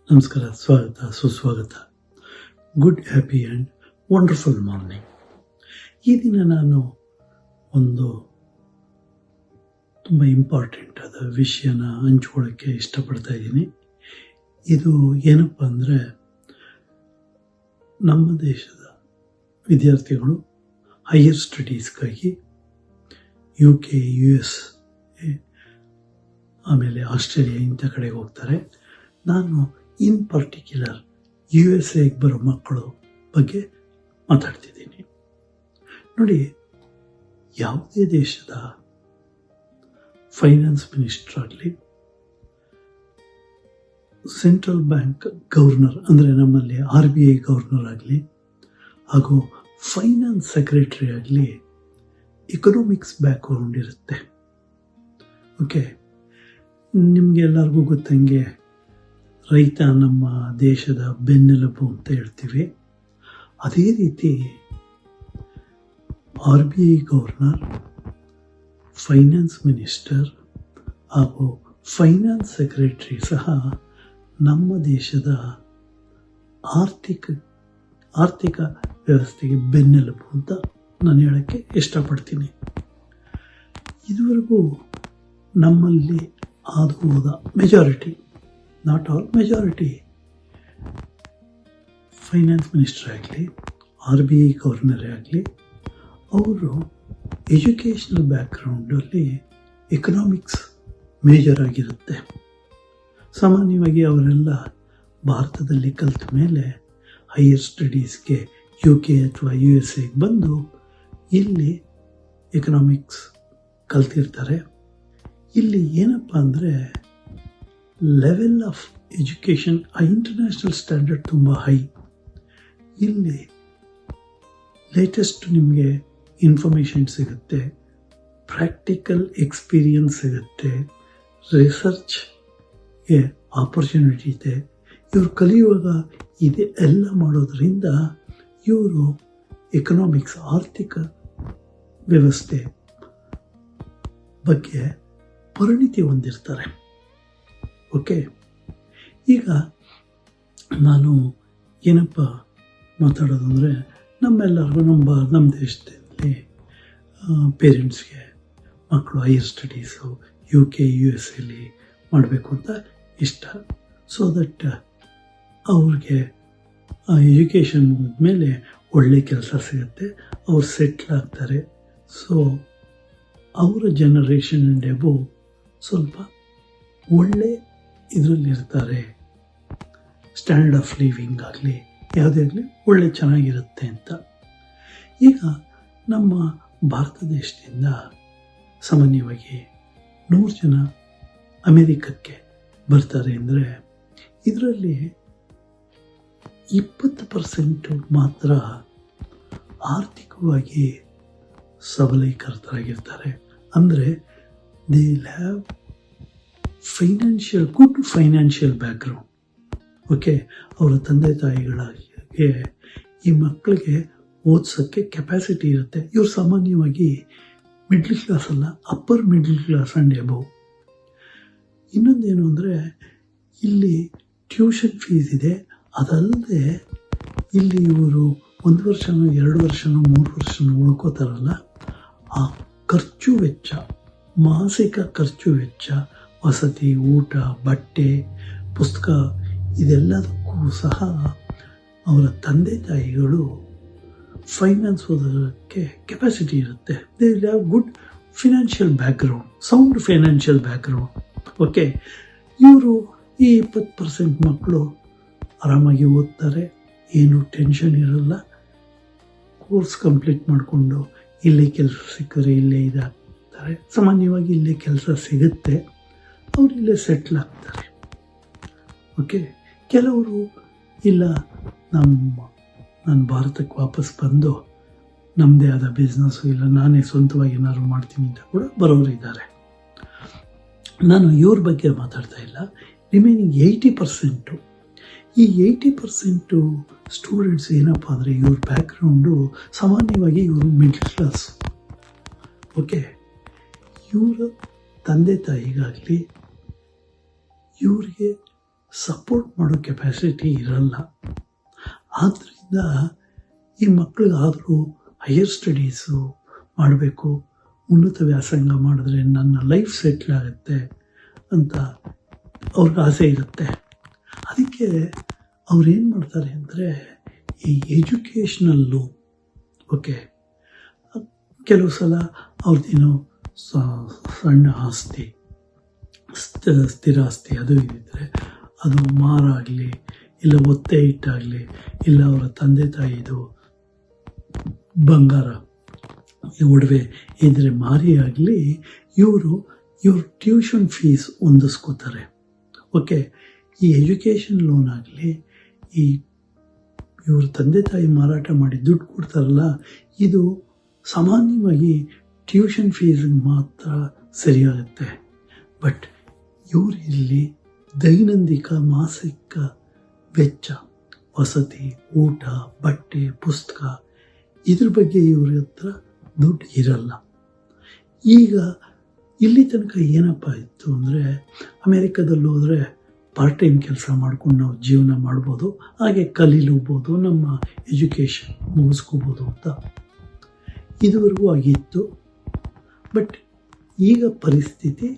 ನಮಸ್ಕಾರ, ಸ್ವಾಗತ, ಸುಸ್ವಾಗತ. Good, happy and wonderful morning. ಈ ದಿನ ನಾನು ಒಂದು ತುಂಬ ಇಂಪಾರ್ಟೆಂಟ್ ಆದ ವಿಷಯನ ಹಂಚ್ಕೊಳ್ಳೋಕ್ಕೆ ಇಷ್ಟಪಡ್ತಾ ಇದ್ದೀನಿ. ಇದು ಏನಪ್ಪ ಅಂದರೆ, ನಮ್ಮ ದೇಶದ ವಿದ್ಯಾರ್ಥಿಗಳು ಹೈಯರ್ ಸ್ಟಡೀಸ್ಗಾಗಿ UK, US, ಆಮೇಲೆ ಆಸ್ಟ್ರೇಲಿಯಾ ಇಂಥ ಕಡೆಗೆ ಹೋಗ್ತಾರೆ. ನಾನು ಇನ್ ಪರ್ಟಿಕ್ಯುಲರ್ USA ಬರೋ ಮಕ್ಕಳು ಬಗ್ಗೆ ಮಾತಾಡ್ತಿದ್ದೀನಿ. ನೋಡಿ, ಯಾವುದೇ ದೇಶದ ಫೈನಾನ್ಸ್ ಮಿನಿಸ್ಟರ್ ಆಗಲಿ, ಸೆಂಟ್ರಲ್ ಬ್ಯಾಂಕ್ ಗವರ್ನರ್ ಅಂದರೆ ನಮ್ಮಲ್ಲಿ RBI ಗವರ್ನರ್ ಆಗಲಿ, ಹಾಗೂ ಫೈನಾನ್ಸ್ ಸೆಕ್ರೆಟರಿ ಆಗಲಿ ಎಕನಾಮಿಕ್ಸ್ ಬ್ಯಾಕ್ಗ್ರೌಂಡ್ ಇರುತ್ತೆ. ಓಕೆ, ನಿಮಗೆಲ್ಲರಿಗೂ ಗೊತ್ತಂಗೆ ರೈತ ನಮ್ಮ ದೇಶದ ಬೆನ್ನೆಲುಬು ಅಂತ ಹೇಳ್ತೀವಿ. ಅದೇ ರೀತಿ RBI ಗವರ್ನರ್, ಫೈನಾನ್ಸ್ ಮಿನಿಸ್ಟರ್ ಹಾಗೂ ಫೈನಾನ್ಸ್ ಸೆಕ್ರೆಟರಿ ಸಹ ನಮ್ಮ ದೇಶದ ಆರ್ಥಿಕ ವ್ಯವಸ್ಥೆಗೆ ಬೆನ್ನೆಲುಬು ಅಂತ ನಾನು ಹೇಳೋಕ್ಕೆ ಇಷ್ಟಪಡ್ತೀನಿ. ಇದುವರೆಗೂ ನಮ್ಮಲ್ಲಿ ಆದು ಹೋದ majority, not all, majority finance minister ಆಗಲಿ, RBI ಗವರ್ನರೇ ಆಗಲಿ, ಅವರು ಎಜುಕೇಷನಲ್ ಬ್ಯಾಕ್ಗ್ರೌಂಡಲ್ಲಿ ಎಕನಾಮಿಕ್ಸ್ ಮೇಜರ್ ಆಗಿರುತ್ತೆ. ಸಾಮಾನ್ಯವಾಗಿ ಅವರೆಲ್ಲ ಭಾರತದಲ್ಲಿ ಕಲಿತ ಮೇಲೆ ಹೈಯರ್ ಸ್ಟಡೀಸ್ಗೆ UK ಅಥವಾ USA ಬಂದು ಇಲ್ಲಿ ಎಕನಾಮಿಕ್ಸ್ ಕಲ್ತಿರ್ತಾರೆ. ಇಲ್ಲಿ ಏನಪ್ಪ ಅಂದರೆ, level of education, international standard ತುಂಬ ಹೈ. ಇಲ್ಲಿ ಲೇಟೆಸ್ಟ್ ನಿಮಗೆ ಇನ್ಫಾರ್ಮೇಷನ್ ಸಿಗುತ್ತೆ, ಪ್ರಾಕ್ಟಿಕಲ್ ಎಕ್ಸ್ಪೀರಿಯನ್ಸ್ ಸಿಗುತ್ತೆ, ರಿಸರ್ಚ್ಗೆ ಆಪರ್ಚುನಿಟಿ ಇದೆ. ಇವರು ಕಲಿಯುವಾಗ ಎಲ್ಲ ಮಾಡೋದ್ರಿಂದ ಇವರು ಎಕನಾಮಿಕ್ಸ್, ಆರ್ಥಿಕ ವ್ಯವಸ್ಥೆ ಬಗ್ಗೆ ಪರಿಣಿತಿ ಹೊಂದಿರ್ತಾರೆ. ಓಕೆ, ಈಗ ನಾನು ಏನಪ್ಪ ಮಾತಾಡೋದು ಅಂದರೆ, ನಮ್ಮೆಲ್ಲರಿಗೂ ನಮ್ಮ ದೇಶದಲ್ಲಿ ಪೇರೆಂಟ್ಸ್ಗೆ ಮಕ್ಕಳು ಹೈಯರ್ ಸ್ಟಡೀಸು UK, USA ಮಾಡಬೇಕು ಅಂತ ಇಷ್ಟ. ಸೊ ದಟ್ ಅವ್ರಿಗೆ ಎಜುಕೇಷನ್ ಮುಗಿದ್ಮೇಲೆ ಒಳ್ಳೆ ಕೆಲಸ ಸಿಗುತ್ತೆ, ಅವ್ರು ಸೆಟ್ಲ್ ಆಗ್ತಾರೆ. ಸೊ ಅವರ ಜನರೇಷನ್ ಆ್ಯಂಡ್ ಎಬೋ ಸ್ವಲ್ಪ ಒಳ್ಳೆ ಇದರಲ್ಲಿರ್ತಾರೆ. ಸ್ಟ್ಯಾಂಡರ್ಡ್ ಆಫ್ ಲಿವಿಂಗ್ ಆಗಲಿ, ಯಾವುದೇ ಆಗಲಿ ಒಳ್ಳೆ ಚೆನ್ನಾಗಿರುತ್ತೆ ಅಂತ. ಈಗ ನಮ್ಮ ಭಾರತ ದೇಶದಿಂದ ಸಾಮಾನ್ಯವಾಗಿ 100 ಜನ ಅಮೇರಿಕಕ್ಕೆ ಬರ್ತಾರೆ ಅಂದರೆ, ಇದರಲ್ಲಿ 20% ಮಾತ್ರ ಆರ್ಥಿಕವಾಗಿ ಸಬಲೀಕೃತರಾಗಿರ್ತಾರೆ. ಅಂದರೆ they have good financial background. Okay, ಅವರ ತಂದೆ ತಾಯಿಗಳಿಗೆ ಈ ಮಕ್ಕಳಿಗೆ ಓದಿಸೋಕ್ಕೆ ಕೆಪಾಸಿಟಿ ಇರುತ್ತೆ. ಇವರು ಸಾಮಾನ್ಯವಾಗಿ ಮಿಡ್ಲ್ ಕ್ಲಾಸ್ ಅಲ್ಲ, upper middle class and above. ಇನ್ನೊಂದೇನು ಅಂದರೆ, ಇಲ್ಲಿ ಟ್ಯೂಷನ್ ಫೀಸ್ ಇದೆ. ಅದಲ್ಲದೆ ಇಲ್ಲಿ ಇವರು 1 ವರ್ಷನೋ 2 ವರ್ಷನೋ 3 ವರ್ಷನೋ ಉಳ್ಕೋತಾರಲ್ಲ, ಆ ಖರ್ಚು ವೆಚ್ಚ, ಮಾಸಿಕ ಖರ್ಚು ವೆಚ್ಚ, ವಸತಿ, ಊಟ, ಬಟ್ಟೆ, ಪುಸ್ತಕ, ಇದೆಲ್ಲದಕ್ಕೂ ಸಹ ಅವರ ತಂದೆ ತಾಯಿಗಳು ಫೈನಾನ್ಸ್ ಓದೋದಕ್ಕೆ ಕೆಪಾಸಿಟಿ ಇರುತ್ತೆ. They have good financial background, sound financial background. Okay, ಇವರು ಈ 20% ಮಕ್ಕಳು ಆರಾಮಾಗಿ ಓದ್ತಾರೆ, ಏನು ಟೆನ್ಷನ್ ಇರಲ್ಲ. ಕೋರ್ಸ್ ಕಂಪ್ಲೀಟ್ ಮಾಡಿಕೊಂಡು ಇಲ್ಲೇ ಕೆಲಸ ಸಿಕ್ಕರೆ ಇಲ್ಲೇ ಇದಾಗ್ತಾರೆ. ಸಾಮಾನ್ಯವಾಗಿ ಇಲ್ಲೇ ಕೆಲಸ ಸಿಗುತ್ತೆ, ಅವರು ಇಲ್ಲೇ ಸೆಟ್ಲ್ ಆಗ್ತಾರೆ. ಓಕೆ, ಕೆಲವರು ಇಲ್ಲ, ನಾನು ಭಾರತಕ್ಕೆ ವಾಪಸ್ ಬಂದು ನಮ್ಮದೇ ಆದ ಬಿಸ್ನೆಸ್ಸು, ಇಲ್ಲ ನಾನೇ ಸ್ವಂತವಾಗಿ ಏನಾದ್ರು ಮಾಡ್ತೀನಿ ಅಂತ ಕೂಡ ಬರೋರು ಇದ್ದಾರೆ. ನಾನು ಇವ್ರ ಬಗ್ಗೆ ಮಾತಾಡ್ತಾ ಇಲ್ಲ. ರಿಮೈನಿಂಗ್ 80%, ಈ 80% ಸ್ಟೂಡೆಂಟ್ಸ್ ಏನಪ್ಪ ಅಂದರೆ, ಇವ್ರ ಬ್ಯಾಕ್ಗ್ರೌಂಡು ಸಾಮಾನ್ಯವಾಗಿ ಇವರು ಮಿಡ್ಲ್ ಕ್ಲಾಸ್. ಓಕೆ, ಇವರ ತಂದೆ ತಾಯಿಗಾಗಲಿ, ಇವರಿಗೆ ಸಪೋರ್ಟ್ ಮಾಡೋ ಕೆಪಾಸಿಟಿ ಇರಲ್ಲ. ಆದ್ದರಿಂದ ಈ ಮಕ್ಕಳಿಗಾದರೂ ಹೈಯರ್ ಸ್ಟಡೀಸು ಮಾಡಬೇಕು, ಉನ್ನತ ವ್ಯಾಸಂಗ ಮಾಡಿದ್ರೆ ನನ್ನ ಲೈಫ್ ಸೆಟ್ಲ್ ಆಗುತ್ತೆ ಅಂತ ಅವ್ರಿಗೆ ಆಸೆ ಇರುತ್ತೆ. ಅದಕ್ಕೆ ಅವ್ರೇನು ಮಾಡ್ತಾರೆ ಅಂದರೆ ಈ ಎಜುಕೇಷ್ನಲ್ ಲೋನ್, ಓಕೆ, ಕೆಲವು ಸಲ ಅವ್ರದ್ದೇನೋ ಸಣ್ಣ ಆಸ್ತಿ, ಸ್ಥಿರ ಆಸ್ತಿ ಅದು ಇದ್ದರೆ ಅದು ಮಾರಾಗಲಿ, ಇಲ್ಲ ಒತ್ತೆ ಇಟ್ಟಾಗಲಿ, ಇಲ್ಲ ಅವರ ತಂದೆ ತಾಯಿದು ಬಂಗಾರ ಒಡವೆ ಇದ್ರೆ ಮಾರಿ ಆಗಲಿ, ಇವ್ರ ಟ್ಯೂಷನ್ ಫೀಸ್ ಹೊಂದಿಸ್ಕೋತಾರೆ. ಓಕೆ, ಈ ಎಜುಕೇಷನ್ ಲೋನ್ ಆಗಲಿ, ಈ ಇವ್ರ ತಂದೆ ತಾಯಿ ಮಾರಾಟ ಮಾಡಿ ದುಡ್ಡು ಕೊಡ್ತಾರಲ್ಲ, ಇದು ಸಾಮಾನ್ಯವಾಗಿ ಟ್ಯೂಷನ್ ಫೀಸ್ಗೆ ಮಾತ್ರ ಸರಿಯಾಗುತ್ತೆ. ಬಟ್ ಇವರಲ್ಲಿ ದೈನಂದಿಕ ಮಾಸಿಕ ವೆಚ್ಚ, ವಸತಿ, ಊಟ, ಬಟ್ಟೆ, ಪುಸ್ತಕ, ಇದ್ರ ಬಗ್ಗೆ ಇವ್ರ ಹತ್ರ ದುಡ್ಡು ಇರಲ್ಲ. ಈಗ ಇಲ್ಲಿ ತನಕ ಏನಪ್ಪ ಇತ್ತು ಅಂದರೆ, ಅಮೇರಿಕಾದಲ್ಲಿ ಹೋದರೆ ಪಾರ್ಟ್ ಟೈಮ್ ಕೆಲಸ ಮಾಡ್ಕೊಂಡು ನಾವು ಜೀವನ ಮಾಡ್ಬೋದು, ಹಾಗೆ ಕಲೀಲೂಬೋದು, ನಮ್ಮ ಎಜುಕೇಷನ್ ಮುಗಿಸ್ಕೋಬೋದು ಅಂತ ಇದುವರೆಗೂ ಆಗಿತ್ತು. ಬಟ್ ಈಗ ಪರಿಸ್ಥಿತಿ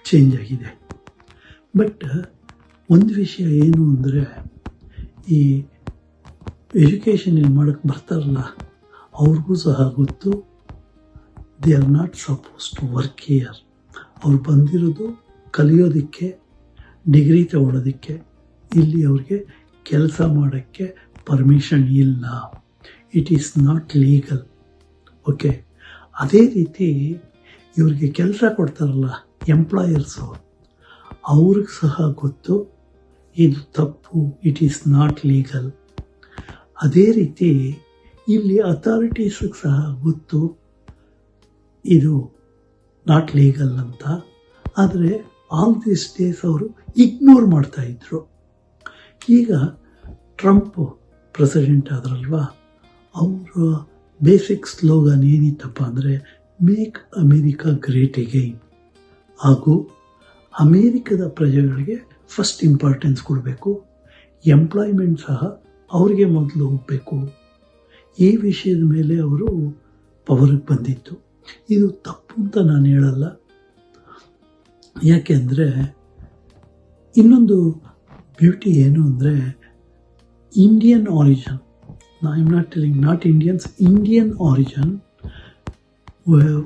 ಚೇಂಜ್ ಆಗಿದೆ. ಬಟ್ ಒಂದು ವಿಷಯ ಏನು ಅಂದರೆ, ಈ ಎಜುಕೇಷನ್ ಏನು ಮಾಡೋಕ್ಕೆ ಬರ್ತಾರಲ್ಲ ಅವ್ರಿಗೂ ಸಹ ಗೊತ್ತು, they are not suppose to work here. ಅವ್ರು ಬಂದಿರೋದು ಕಲಿಯೋದಕ್ಕೆ, ಡಿಗ್ರಿ ತಗೊಳ್ಳೋದಕ್ಕೆ. ಇಲ್ಲಿ ಅವ್ರಿಗೆ ಕೆಲಸ ಮಾಡೋಕ್ಕೆ ಪರ್ಮಿಷನ್ ಇಲ್ಲ. It is not legal. Okay, ಅದೇ ರೀತಿ ಇವ್ರಿಗೆ ಕೆಲಸ ಕೊಡ್ತಾರಲ್ಲ ಎಂಪ್ಲಾಯರ್ಸು, ಅವ್ರಿಗೆ ಸಹ ಗೊತ್ತು ಇದು ತಪ್ಪು, ಇಟ್ ಈಸ್ ನಾಟ್ ಲೀಗಲ್. ಅದೇ ರೀತಿ ಇಲ್ಲಿ ಅಥಾರಿಟೀಸ್ಗೆ ಸಹ ಗೊತ್ತು ಇದು ನಾಟ್ ಲೀಗಲ್ ಅಂತ. ಆದರೆ ಆಲ್ ದೀಸ್ ಡೇಸ್ ಅವರು ಇಗ್ನೋರ್ ಮಾಡ್ತಾಯಿದ್ರು. ಈಗ ಟ್ರಂಪ್ ಪ್ರೆಸಿಡೆಂಟ್ ಆದ್ರಲ್ವಾ, ಅವರ ಬೇಸಿಕ್ ಸ್ಲೋಗನ್ ಏನಿತ್ತಪ್ಪ ಅಂದರೆ, ಮೇಕ್ ಅಮೇರಿಕಾ ಗ್ರೇಟ್ ಅಗೈನ್. ಹಾಗೂ ಅಮೇರಿಕದ ಪ್ರಜೆಗಳಿಗೆ ಫಸ್ಟ್ ಇಂಪಾರ್ಟೆನ್ಸ್ ಕೊಡಬೇಕು, ಎಂಪ್ಲಾಯ್ಮೆಂಟ್ ಸಹ ಅವರಿಗೆ ಮೊದಲು ಹೋಗಬೇಕು. ಈ ವಿಷಯದ ಮೇಲೆ ಅವರು ಪವರ್ಗೆ ಬಂದಿತ್ತು. ಇದು ತಪ್ಪು ಅಂತ ನಾನು ಹೇಳಲ್ಲ. ಯಾಕೆಂದರೆ ಇನ್ನೊಂದು ಬ್ಯೂಟಿ ಏನು ಅಂದರೆ, Indian origin, I am not telling not Indians, Indian origin who have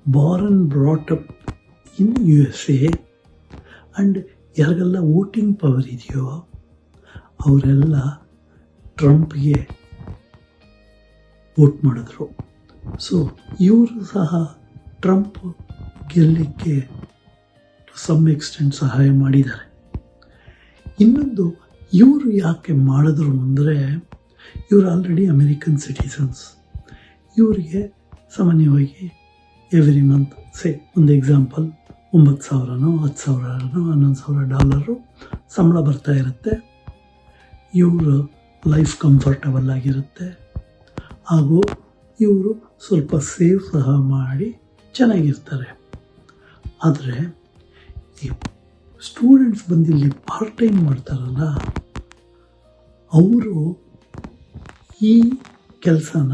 born brought up in USA, and ಯಾರಿಗೆಲ್ಲ ವೋಟಿಂಗ್ ಪವರ್ ಇದೆಯೋ ಅವರೆಲ್ಲ ಟ್ರಂಪ್ಗೆ ವೋಟ್ ಮಾಡಿದ್ರು. ಸೊ ಇವರು ಸಹ ಟ್ರಂಪ್ ಗೆಲ್ಲಲಿಕ್ಕೆ ಟು ಸಮ್ ಎಕ್ಸ್ಟೆಂಟ್ ಸಹಾಯ ಮಾಡಿದ್ದಾರೆ. ಇನ್ನೊಂದು ಇವರು ಯಾಕೆ ಮಾಡಿದ್ರು ಅಂದರೆ, ಇವರು ಆಲ್ರೆಡಿ ಅಮೇರಿಕನ್ ಸಿಟಿಸನ್ಸ್. ಇವರಿಗೆ ಸಾಮಾನ್ಯವಾಗಿ ಎವ್ರಿ ಮಂತ್ ಒಂದು ಎಕ್ಸಾಂಪಲ್ $9,000 $10,000 $11,000 ಸಂಬಳ ಬರ್ತಾ ಇರುತ್ತೆ. ಇವರು ಲೈಫ್ ಕಂಫರ್ಟಬಲ್ ಆಗಿರುತ್ತೆ. ಹಾಗೂ ಇವರು ಸ್ವಲ್ಪ ಸೇವ್ ಸಹ ಮಾಡಿ ಚೆನ್ನಾಗಿರ್ತಾರೆ. ಆದರೆ ಈ ಸ್ಟೂಡೆಂಟ್ಸ್ ಬಂದಿಲ್ಲಿ ಪಾರ್ಟ್ ಟೈಮ್ ಮಾಡ್ತಾರಲ್ಲ, ಅವರು ಈ ಕೆಲಸನ,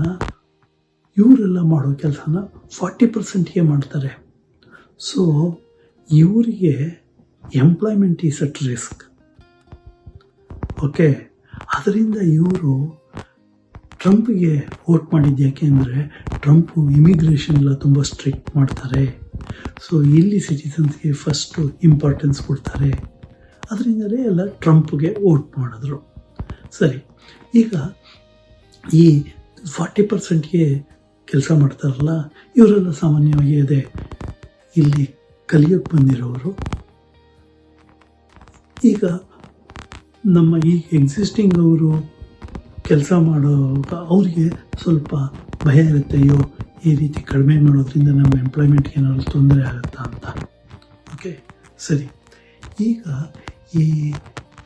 ಇವರೆಲ್ಲ ಮಾಡೋ ಕೆಲಸನ 40%ಗೆ ಮಾಡ್ತಾರೆ. ಸೊ ಇವರಿಗೆ employment is at risk. Okay, ಅದರಿಂದ ಇವರು ಟ್ರಂಪ್ಗೆ ವೋಟ್ ಮಾಡಿದ್ದು ಯಾಕೆಂದರೆ, ಟ್ರಂಪು ಇಮಿಗ್ರೇಷನ್ ಎಲ್ಲ ತುಂಬ ಸ್ಟ್ರಿಕ್ಟ್ ಮಾಡ್ತಾರೆ. ಸೊ ಇಲ್ಲಿ ಸಿಟಿಸನ್ಸ್ಗೆ ಫಸ್ಟು ಇಂಪಾರ್ಟೆನ್ಸ್ ಕೊಡ್ತಾರೆ. ಅದರಿಂದಲೇ ಎಲ್ಲ ಟ್ರಂಪ್ಗೆ ವೋಟ್ ಮಾಡಿದ್ರು. ಸರಿ, ಈಗ ಈ 40%ಗೆ ಕೆಲಸ ಮಾಡ್ತಾರಲ್ಲ, ಇವರೆಲ್ಲ ಸಾಮಾನ್ಯವಾಗಿ ಅದೇ ಇಲ್ಲಿ ಕಲಿಯೋಕ್ಕೆ ಬಂದಿರೋರು. ಈಗ ನಮ್ಮ ಈಗ ಎಕ್ಸಿಸ್ಟಿಂಗ್ ಅವರು ಕೆಲಸ ಮಾಡೋವಾಗ ಅವರಿಗೆ ಸ್ವಲ್ಪ ಭಯ ಇರುತ್ತೆ, ಅಯ್ಯೋ ಈ ರೀತಿ ಕಡಿಮೆ ಮಾಡೋದ್ರಿಂದ ನಮ್ಮ ಎಂಪ್ಲಾಯ್ಮೆಂಟ್ಗೆ ಏನಾದರೂ ತೊಂದರೆ ಆಗುತ್ತಾ ಅಂತ. ಓಕೆ, ಸರಿ. ಈಗ ಈ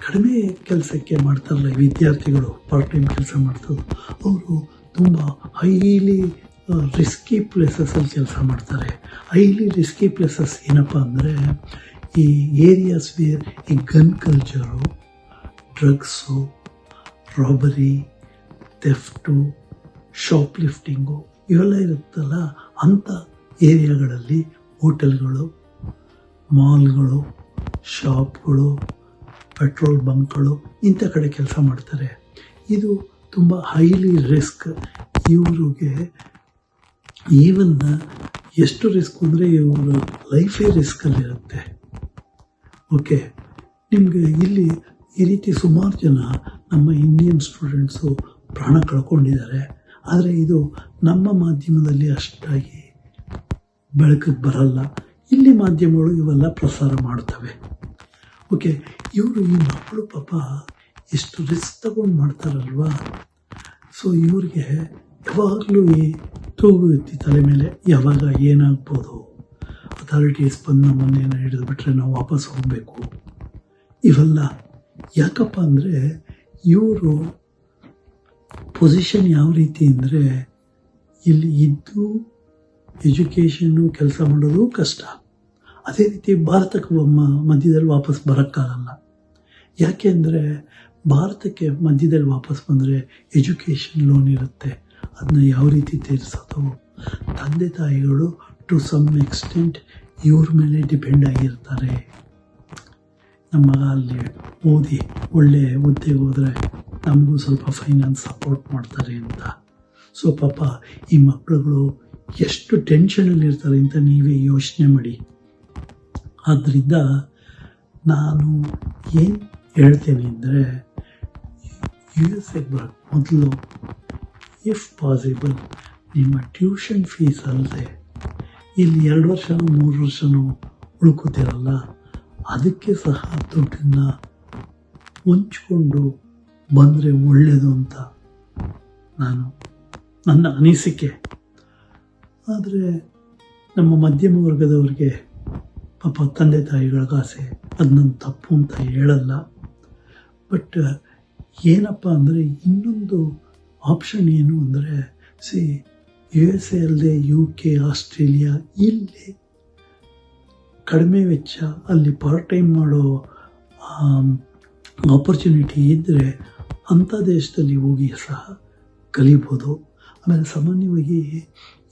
ಕಡಿಮೆ ಕೆಲಸಕ್ಕೆ ಮಾಡ್ತಾರಲ್ಲ ವಿದ್ಯಾರ್ಥಿಗಳು, ಪಾರ್ಟ್ ಟೈಮ್ ಕೆಲಸ ಮಾಡ್ತಾರೆ, ಅವರು ತುಂಬ ಹೈಲಿ ರಿಸ್ಕಿ ಪ್ಲೇಸಸಲ್ಲಿ ಕೆಲಸ ಮಾಡ್ತಾರೆ. ಹೈಲಿ ರಿಸ್ಕಿ ಪ್ಲೇಸಸ್ ಏನಪ್ಪ ಅಂದರೆ, ಈ ಏರಿಯಾಸ್ ವೇರ್ ಈ gun culture, drugs, robbery, theft, shoplifting ಇವೆಲ್ಲ ಇರುತ್ತಲ್ಲ, ಅಂಥ ಏರಿಯಾಗಳಲ್ಲಿ ಹೋಟೆಲ್ಗಳು, ಮಾಲ್ಗಳು, ಶಾಪ್ಗಳು, ಪೆಟ್ರೋಲ್ ಬಂಕ್ಗಳು ಇಂಥ ಕಡೆ ಕೆಲಸ ಮಾಡ್ತಾರೆ. ಇದು ತುಂಬ ಹೈಲಿ ರಿಸ್ಕ್. ಇವ್ರಿಗೆ ಈವನ್ ಎಷ್ಟು ರಿಸ್ಕ್ ಅಂದರೆ ಇವ್ರ ಲೈಫೇ ರಿಸ್ಕಲ್ಲಿರುತ್ತೆ. ಓಕೆ, ನಿಮಗೆ ಇಲ್ಲಿ ಈ ರೀತಿ ಸುಮಾರು ಜನ ನಮ್ಮ ಇಂಡಿಯನ್ ಸ್ಟೂಡೆಂಟ್ಸು ಪ್ರಾಣ ಕಳ್ಕೊಂಡಿದ್ದಾರೆ. ಆದರೆ ಇದು ನಮ್ಮ ಮಾಧ್ಯಮದಲ್ಲಿ ಅಷ್ಟಾಗಿ ಬೆಳಕಿಗೆ ಬರಲ್ಲ. ಇಲ್ಲಿ ಮಾಧ್ಯಮಗಳು ಇವೆಲ್ಲ ಪ್ರಸಾರ ಮಾಡ್ತವೆ. ಓಕೆ, ಇವರು ಈ ಮಕ್ಕಳು ಪಾಪ ಎಷ್ಟು ರಿಸ್ಕ್ ತಗೊಂಡು ಮಾಡ್ತಾರಲ್ವ. ಸೊ ಇವ್ರಿಗೆ ಯಾವಾಗಲೂ ಈ ತೂಗು ಎತ್ತಿ ತಲೆ ಮೇಲೆ ಯಾವಾಗ ಏನಾಗ್ಬೋದು, ಅಥಾರಿಟೀಸ್ ಬಂದು ನಮ್ಮನ್ನೇನು ಹಿಡಿದು ಬಿಟ್ಟರೆ ನಾವು ವಾಪಸ್ ಹೋಗಬೇಕು. ಇವೆಲ್ಲ ಯಾಕಪ್ಪ ಅಂದರೆ ಇವರು ಪೊಸಿಷನ್ ಯಾವ ರೀತಿ ಅಂದರೆ ಇಲ್ಲಿ ಇದ್ದು ಎಜುಕೇಷನ್ನು ಕೆಲಸ ಮಾಡೋದು ಕಷ್ಟ. ಅದೇ ರೀತಿ ಭಾರತಕ್ಕೆ ಮಧ್ಯದಲ್ಲಿ ವಾಪಸ್ ಬರೋಕ್ಕಾಗಲ್ಲ. ಯಾಕೆ ಅಂದರೆ ಭಾರತಕ್ಕೆ ಮಧ್ಯದಲ್ಲಿ ವಾಪಸ್ ಬಂದರೆ ಎಜುಕೇಷನ್ ಲೋನ್ ಇರುತ್ತೆ, ಅದನ್ನ ಯಾವ ರೀತಿ ತೀರಿಸೋದು. ತಂದೆ ತಾಯಿಗಳು ಟು ಸಮ್ ಎಕ್ಸ್ಟೆಂಟ್ ಇವ್ರ ಮೇಲೆ ಡಿಪೆಂಡ್ ಆಗಿರ್ತಾರೆ. ನಮ್ಮ ಮಗ ಅಲ್ಲಿ ಓದಿ ಒಳ್ಳೆ ಹುದ್ದೆಗೆ ಹೋದರೆ ನಮಗೂ ಸ್ವಲ್ಪ ಫೈನಾನ್ಸ್ ಸಪೋರ್ಟ್ ಮಾಡ್ತಾರೆ ಅಂತ. ಸೊ ಪಾಪ ಈ ಮಕ್ಕಳುಗಳು ಎಷ್ಟು ಟೆನ್ಷನಲ್ಲಿರ್ತಾರೆ ಅಂತ ನೀವೇ ಯೋಚನೆ ಮಾಡಿ. ಆದ್ದರಿಂದ ನಾನು ಏನು ಹೇಳ್ತೇನೆ ಅಂದರೆ USA ಮೊದಲು ಇಫ್ ಪಾಸಿಬಲ್ ನಿಮ್ಮ ಟ್ಯೂಷನ್ ಫೀಸ್ ಅಲ್ಲದೆ ಇಲ್ಲಿ 2 ವರ್ಷನೋ 3 ವರ್ಷನೋ ಉಳ್ಕೋತಿರಲ್ಲ, ಅದಕ್ಕೆ ಸಹ ದುಡ್ಡನ್ನು ಹೊಂಚ್ಕೊಂಡು ಬಂದರೆ ಒಳ್ಳೆಯದು ಅಂತ ನನ್ನ ಅನಿಸಿಕೆ. ಆದರೆ ನಮ್ಮ ಮಧ್ಯಮ ವರ್ಗದವರಿಗೆ ಪಾಪ ತಂದೆ ತಾಯಿಗಳಿಗೆ ಆಸೆ, ಅದು ನನ್ನ ತಪ್ಪು ಅಂತ ಹೇಳಲ್ಲ. ಬಟ್ ಏನಪ್ಪ ಅಂದರೆ ಇನ್ನೊಂದು ಆಪ್ಷನ್ ಏನು ಅಂದರೆ USA ಅಲ್ಲದೆ UK, ಆಸ್ಟ್ರೇಲಿಯಾ ಇಲ್ಲಿ ಕಡಿಮೆ ವೆಚ್ಚ, ಅಲ್ಲಿ ಪಾರ್ಟ್ ಟೈಮ್ ಮಾಡೋ ಆಪರ್ಚುನಿಟಿ ಇದ್ದರೆ ಅಂಥ ದೇಶದಲ್ಲಿ ಹೋಗಿ ಸಹ ಕಲಿಬೋದು. ಆಮೇಲೆ ಸಾಮಾನ್ಯವಾಗಿ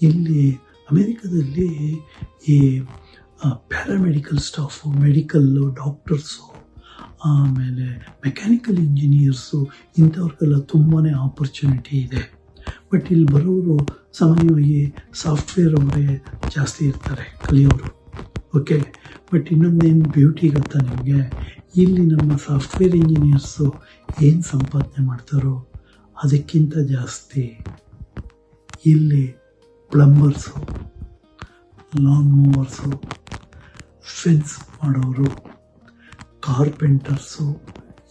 ಇಲ್ಲಿ ಅಮೇರಿಕಾದಲ್ಲಿ ಈ ಪ್ಯಾರಾಮೆಡಿಕಲ್ ಸ್ಟಾಫು, ಮೆಡಿಕಲ್ಲು, ಡಾಕ್ಟರ್ಸು, ಆಮೇಲೆ ಮೆಕ್ಯಾನಿಕಲ್ ಇಂಜಿನಿಯರ್ಸು ಇಂಥವ್ರಿಗೆಲ್ಲ ತುಂಬಾ ಆಪರ್ಚುನಿಟಿ ಇದೆ. ಬಟ್ ಇಲ್ಲಿ ಬರೋರು ಸಾಮಾನ್ಯವಾಗಿ ಸಾಫ್ಟ್ವೇರ್ ಅವರೇ ಜಾಸ್ತಿ ಇರ್ತಾರೆ ಕಲಿಯೋರು. ಓಕೆ, ಬಟ್ ಇನ್ನೊಂದೇನು ಬ್ಯೂಟಿ ಗೊತ್ತಾ ನಿಮಗೆ, ಇಲ್ಲಿ ನಮ್ಮ ಸಾಫ್ಟ್ವೇರ್ ಇಂಜಿನಿಯರ್ಸು ಏನು ಸಂಪಾದನೆ ಮಾಡ್ತಾರೋ ಅದಕ್ಕಿಂತ ಜಾಸ್ತಿ ಇಲ್ಲಿ ಪ್ಲಂಬರ್ಸು, ಲಾನ್ ಮೂವರ್ಸು, ಫೆನ್ಸ್ ಮಾಡೋರು, ಕಾರ್ಪೆಂಟರ್ಸು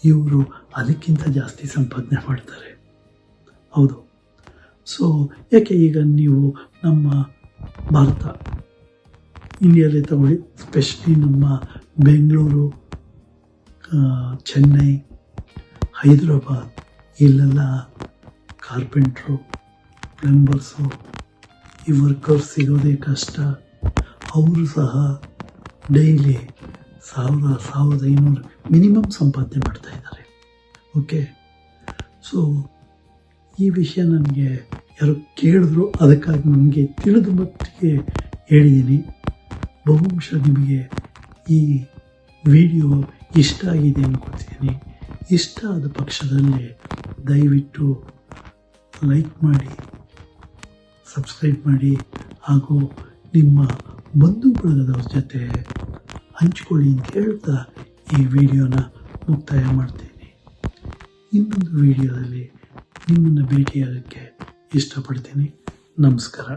ಇವರು ಅದಕ್ಕಿಂತ ಜಾಸ್ತಿ ಸಂಪಾದನೆ ಮಾಡ್ತಾರೆ. ಹೌದು. ಸೊ ಯಾಕೆ ಈಗ ನೀವು ನಮ್ಮ ಭಾರತ ಇಂಡಿಯಾದಲ್ಲಿ ತಗೊಳ್ಳಿ, ಸ್ಪೆಷಲಿ ನಮ್ಮ ಬೆಂಗಳೂರು, ಚೆನ್ನೈ, ಹೈದರಾಬಾದ್ ಇಲ್ಲೆಲ್ಲ ಕಾರ್ಪೆಂಟ್ರು, ಪ್ಲಂಬರ್ಸು ಈ ವರ್ಕರ್ಸ್ ಸಿಗೋದೇ ಕಷ್ಟ. ಅವರು ಸಹ ಡೈಲಿ 1,000-1,500 ಮಿನಿಮಮ್ ಸಂಪಾದನೆ ಮಾಡ್ತಾಯಿದ್ದಾರೆ. ಓಕೆ, ಸೊ ಈ ವಿಷಯ ನನಗೆ ಯಾರೋ ಕೇಳಿದ್ರು, ಅದಕ್ಕಾಗಿ ನನಗೆ ತಿಳಿದ ಮಟ್ಟಿಗೆ ಹೇಳಿದ್ದೀನಿ. ಬಹುಶಃ ನಿಮಗೆ ಈ ವಿಡಿಯೋ ಇಷ್ಟ ಆಗಿದೆ ಅನ್ಕೊಳ್ತೀನಿ. ಇಷ್ಟ ಆದ ಪಕ್ಷದಲ್ಲಿ ದಯವಿಟ್ಟು ಲೈಕ್ ಮಾಡಿ, ಸಬ್ಸ್ಕ್ರೈಬ್ ಮಾಡಿ, ಹಾಗೂ ನಿಮ್ಮ ಬಂಧು ಬಳಗದವ್ರ ಜೊತೆ ಹಂಚ್ಕೊಳ್ಳಿ ಅಂತ ಹೇಳ್ತಾ ಈ ವಿಡಿಯೋನ ಮುಕ್ತಾಯ ಮಾಡ್ತೀನಿ. ಇನ್ನೊಂದು ವಿಡಿಯೋದಲ್ಲಿ ನಿಮ್ಮನ್ನು ಭೇಟಿಯಾಗೋಕ್ಕೆ ಇಷ್ಟಪಡ್ತೀನಿ. ನಮಸ್ಕಾರ.